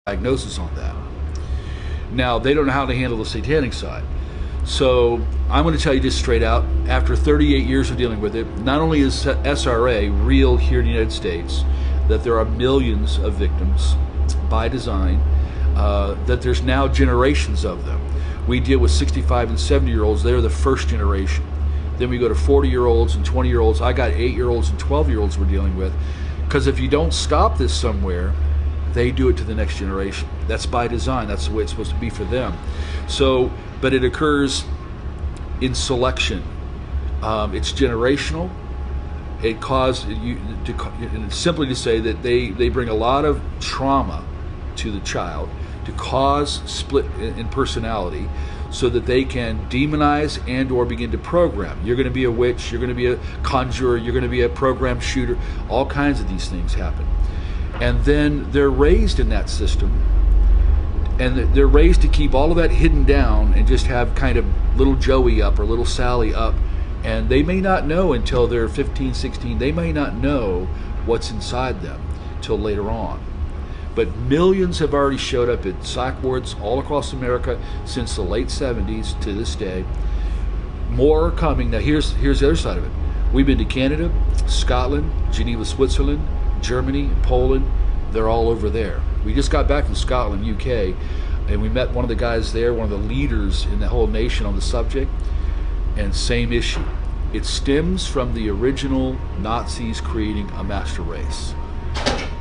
diagnosis on that. Now, they don't know how to handle the satanic side. So I'm going to tell you just straight out, after 38 years of dealing with it, not only is SRA real here in the United States, that there are millions of victims by design, that there's now generations of them. We deal with 65 and 70-year-olds. They're the first generation. Then we go to 40-year-olds and 20-year-olds. I got 8-year-olds and 12-year-olds we're dealing with. Because if you don't stop this somewhere, they do it to the next generation. That's by design. That's the way it's supposed to be for them. So, but it occurs in selection. It's generational. It caused you to simply to say that they bring a lot of trauma to the child to cause split in personality, so that they can demonize and or begin to program. You're going to be a witch. You're going to be a conjurer. You're going to be a program shooter. All kinds of these things happen. And then they're raised in that system, and they're raised to keep all of that hidden down and just have kind of little Joey up or little Sally up, and they may not know until they're 15, 16, they may not know what's inside them till later on. But millions have already showed up at psych wards all across America since the late 70s to this day. More are coming. Now here's the other side of it. We've been to Canada, Scotland, Geneva, Switzerland, Germany, Poland. They're all over there. We just got back from Scotland, UK, and we met one of the guys there, one of the leaders in the whole nation on the subject, and same issue. It stems from the original Nazis creating a master race.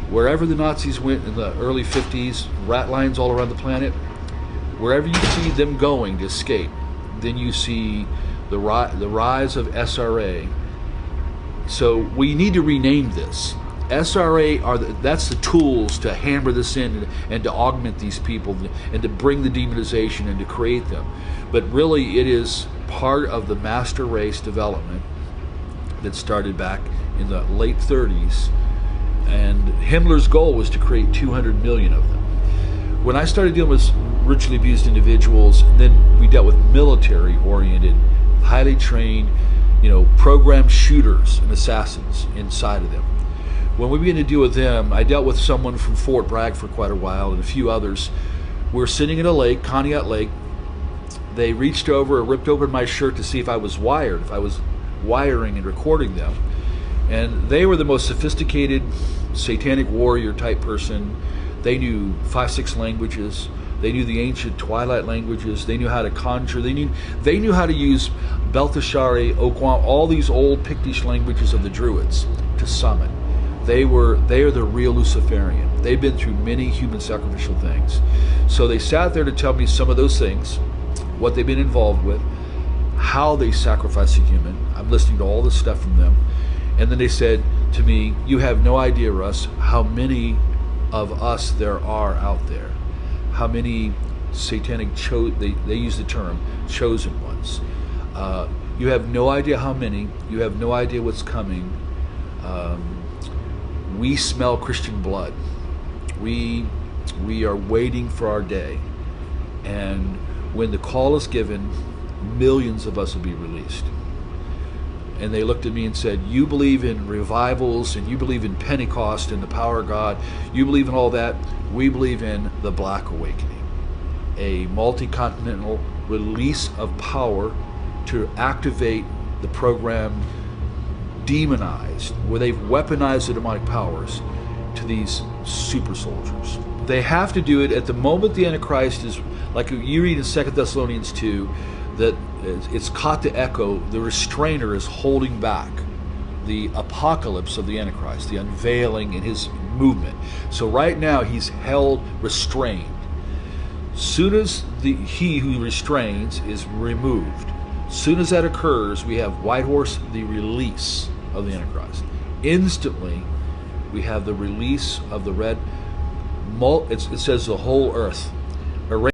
Wherever the Nazis went in the early 50s, rat lines all around the planet, wherever you see them going to escape, then you see the rise of SRA. So we need to rename this. SRA that's the tools to hammer this in and to augment these people and to bring the demonization and to create them. But really it is part of the master race development that started back in the late 30s. And Himmler's goal was to create 200 million of them. When I started dealing with ritually abused individuals, then we dealt with military-oriented, highly trained, programmed shooters and assassins inside of them. When we began to deal with them, I dealt with someone from Fort Bragg for quite a while and a few others. We were sitting in a lake, Conneaut Lake. They reached over and ripped open my shirt to see if I was wired, if I was wiring and recording them. And they were the most sophisticated satanic warrior type person. They knew 5, 6 languages. They knew the ancient Twilight languages. They knew how to conjure. They knew how to use Belteshazzar, Okwam, all these old Pictish languages of the Druids to summon. They are the real Luciferian. They've been through many human sacrificial things. So they sat there to tell me some of those things, what they've been involved with, how they sacrifice a human. I'm listening to all this stuff from them. And then they said to me, you have no idea, Russ, how many of us there are out there. How many satanic, they use the term, chosen ones. You have no idea how many. You have no idea what's coming. We smell Christian blood. We are waiting for our day. And when the call is given, millions of us will be released. And they looked at me and said, you believe in revivals and you believe in Pentecost and the power of God. You believe in all that. We believe in the Black Awakening, a multi-continental release of power to activate the program demonized, where they've weaponized the demonic powers to these super soldiers. They have to do it at the moment the Antichrist is, like you read in 2 Thessalonians 2, that it's caught the echo, the restrainer is holding back the apocalypse of the Antichrist, the unveiling in his movement. So right now he's held restrained. Soon as he who restrains is removed, soon as that occurs, we have White Horse, the release of the Antichrist. Instantly, we have the release of the red. It says the whole earth